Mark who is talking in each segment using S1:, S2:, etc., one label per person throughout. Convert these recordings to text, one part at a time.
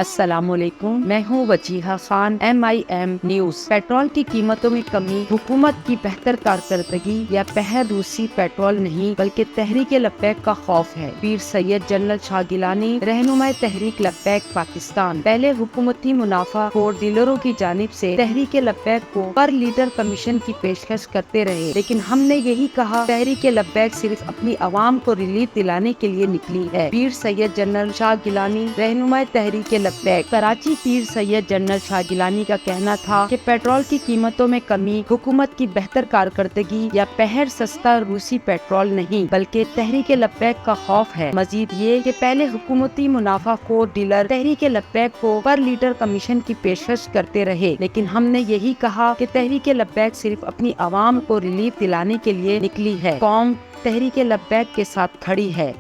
S1: السلام علیکم، میں ہوں Wajiha Khan, MIM news. Petrol کی قیمتوں میں کمی، حکومت کی بہتر کارکردگی یا پہر روسی پیٹرول نہیں بلکہ تحریک لبیک کا خوف ہے۔ پیر سید جنرل شاہ گیلانی، رہنمائے تحریک لبیک پاکستان، پہلے حکومتی منافع خور ڈیلروں کی جانب سے تحریک لبیک کو پر لیٹر کمیشن کی پیشکش کرتے رہے، لیکن ہم نے یہی کہا تحریک لبیک صرف اپنی عوام کو ریلیف دلانے کے لیے نکلی ہے۔ پیر سید جنرل شاہ گیلانی، رہنمائے تحریک لبیک کراچی۔ پیر سید جنرل شاہ گیلانی کا کہنا تھا کہ پیٹرول کی قیمتوں میں کمی، حکومت کی بہتر کارکردگی یا پہر سستا روسی پیٹرول نہیں بلکہ تحریک لبیک کا خوف ہے۔ مزید یہ کہ پہلے حکومتی منافع خور ڈیلر تحریک لبیک کو پر لیٹر کمیشن کی پیشکش کرتے رہے، لیکن ہم نے یہی کہا کہ تحریک لبیک صرف اپنی عوام کو ریلیف دلانے کے لیے نکلی ہے۔ قوم تحریک لبیک کے ساتھ کھڑی ہے۔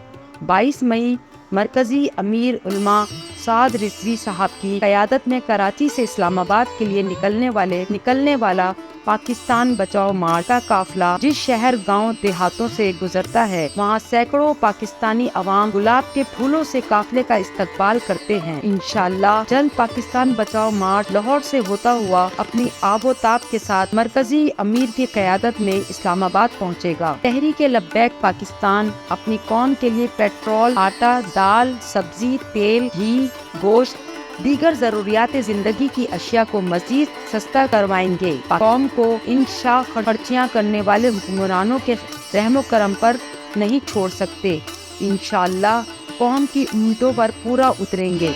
S1: 22 مئی مرکزی امیر علماء سعد رضوی صاحب کی قیادت میں کراچی سے اسلام آباد کے لیے نکلنے والا پاکستان بچاؤ مارچ کا قافلہ جس شہر گاؤں دیہاتوں سے گزرتا ہے، وہاں سینکڑوں پاکستانی عوام گلاب کے پھولوں سے قافلے کا استقبال کرتے ہیں۔ انشاءاللہ جلد پاکستان بچاؤ مارچ لاہور سے ہوتا ہوا اپنی آب و تاب کے ساتھ مرکزی امیر کی قیادت میں اسلام آباد پہنچے گا۔ تحریک لبیک پاکستان اپنی قوم کے لیے پیٹرول، آٹا، دال، سبزی، تیل، گھی، گوشت، دیگر ضروریات زندگی کی اشیاء کو مزید سستا کروائیں گے۔ قوم کو ان شاہ خرچیاں کرنے والے حکمرانوں کے رحم و کرم پر نہیں چھوڑ سکتے۔ انشاءاللہ قوم کی امیدوں پر پورا اتریں گے۔